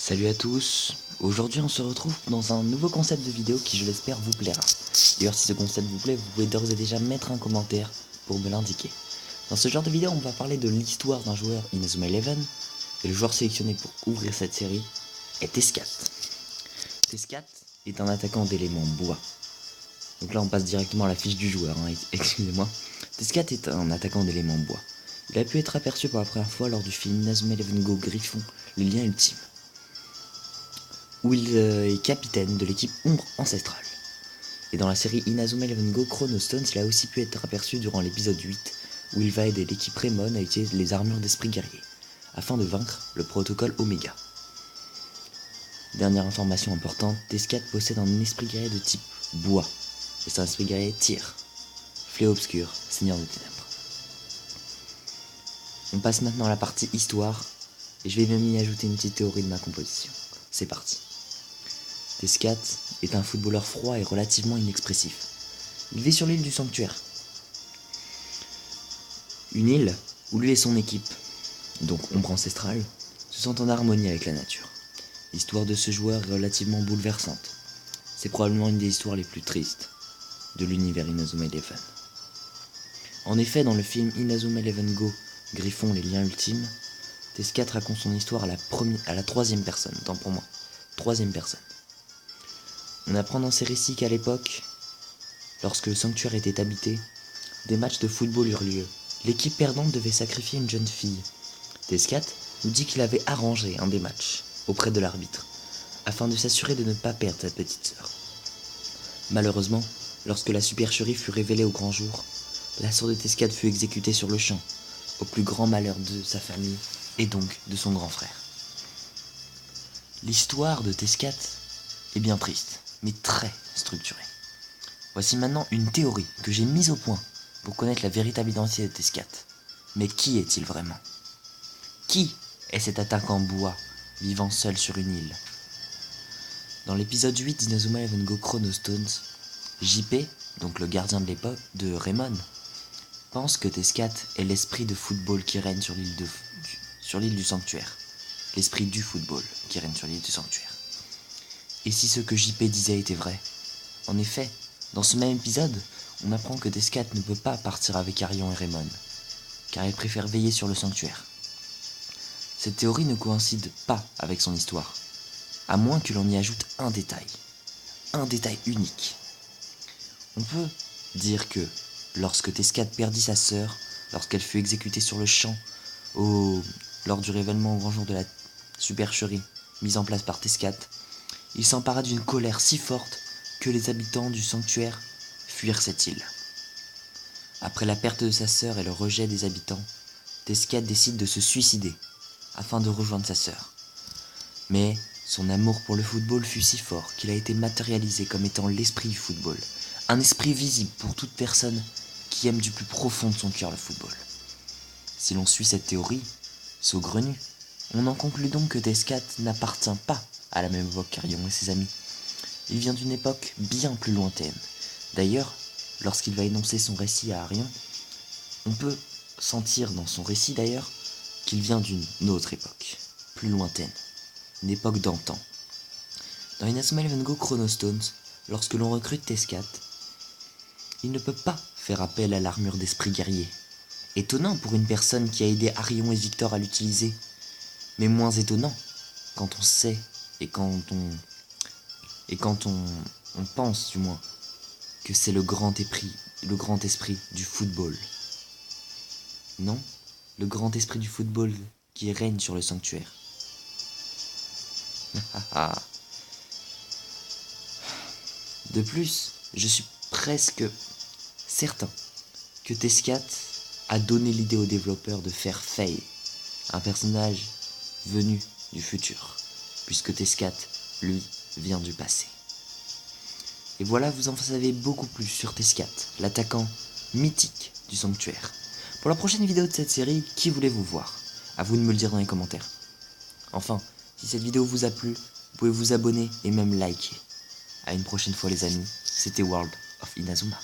Salut à tous, aujourd'hui on se retrouve dans un nouveau concept de vidéo qui je l'espère vous plaira. D'ailleurs si ce concept vous plaît, vous pouvez d'ores et déjà mettre un commentaire pour me l'indiquer. Dans ce genre de vidéo on va parler de l'histoire d'un joueur Inazuma Eleven, et le joueur sélectionné pour ouvrir cette série est Tescat. Tescat est un attaquant d'éléments bois. Donc là on passe directement à la fiche du joueur, excusez-moi. Tescat est un attaquant d'éléments bois. Il a pu être aperçu pour la première fois lors du film Inazuma Eleven Go Griffon, les liens ultimes, où il est capitaine de l'équipe Ombre Ancestrale. Et dans la série Inazuma Eleven Go Chrono Stones, il a aussi pu être aperçu durant l'épisode 8, où il va aider l'équipe Raymond à utiliser les armures d'esprit guerrier, afin de vaincre le protocole Omega. Dernière information importante, Tescat possède un esprit guerrier de type bois, et c'est un esprit guerrier Tyr, fléau obscur, seigneur des ténèbres. On passe maintenant à la partie histoire, et je vais même y ajouter une petite théorie de ma composition. C'est parti. Tescat est un footballeur froid et relativement inexpressif. Il vit sur l'île du Sanctuaire. Une île où lui et son équipe, donc Ombre Ancestrale, se sentent en harmonie avec la nature. L'histoire de ce joueur est relativement bouleversante. C'est probablement une des histoires les plus tristes de l'univers Inazuma Eleven. En effet, dans le film Inazuma Eleven Go Griffon, les liens ultimes, Tescat raconte son histoire à la troisième personne, tant pour moi, troisième personne. On apprend dans ces récits qu'à l'époque, lorsque le sanctuaire était habité, des matchs de football eurent lieu. L'équipe perdante devait sacrifier une jeune fille. Tescat nous dit qu'il avait arrangé un des matchs auprès de l'arbitre, afin de s'assurer de ne pas perdre sa petite sœur. Malheureusement, lorsque la supercherie fut révélée au grand jour, la sœur de Tescat fut exécutée sur le champ, au plus grand malheur de sa famille et donc de son grand frère. L'histoire de Tescat est bien triste, mais très structurée. Voici maintenant une théorie que j'ai mise au point pour connaître la véritable identité de Tescat. Mais qui est-il vraiment? Qui est cet attaquant bois vivant seul sur une île? Dans l'épisode 8 d'Inazuma Eleven Go Chrono Stones, JP, donc le gardien de l'époque de Raymond, pense que Tescat est l'esprit de football qui règne sur l'île du sanctuaire. L'esprit du football qui règne sur l'île du sanctuaire. Et si ce que JP disait était vrai? En effet, dans ce même épisode, on apprend que Tescat ne peut pas partir avec Arion et Raymond, car il préfère veiller sur le sanctuaire. Cette théorie ne coïncide pas avec son histoire, à moins que l'on y ajoute un détail unique. On peut dire que, lorsque Tescat perdit sa sœur, lorsqu'elle fut exécutée sur le champ, lors du révèlement au grand jour de la supercherie mise en place par Tescat, il s'empara d'une colère si forte que les habitants du sanctuaire fuirent cette île. Après la perte de sa sœur et le rejet des habitants, Tescat décide de se suicider afin de rejoindre sa sœur. Mais son amour pour le football fut si fort qu'il a été matérialisé comme étant l'esprit du football, un esprit visible pour toute personne qui aime du plus profond de son cœur le football. Si l'on suit cette théorie, saugrenue, on en conclut donc que Tescat n'appartient pas à la même époque qu'Arion et ses amis. Il vient d'une époque bien plus lointaine. D'ailleurs, lorsqu'il va énoncer son récit à Arion, on peut sentir dans son récit d'ailleurs qu'il vient d'une autre époque, plus lointaine, une époque d'antan. Dans Inazuma Eleven Go Chrono Stones, lorsque l'on recrute Tescat, il ne peut pas faire appel à l'armure d'esprit guerrier. Étonnant pour une personne qui a aidé Arion et Victor à l'utiliser, mais moins étonnant quand on sait et quand on pense du moins que c'est le grand esprit du football. Non, le grand esprit du football qui règne sur le sanctuaire. De plus, je suis presque certain que Tescat a donné l'idée aux développeurs de faire Faye, un personnage venu du futur, puisque Tescat, lui, vient du passé. Et voilà, vous en savez beaucoup plus sur Tescat, l'attaquant mythique du sanctuaire. Pour la prochaine vidéo de cette série, qui voulez-vous voir? À vous de me le dire dans les commentaires. Enfin, si cette vidéo vous a plu, vous pouvez vous abonner et même liker. À une prochaine fois les amis, c'était World of Inazuma.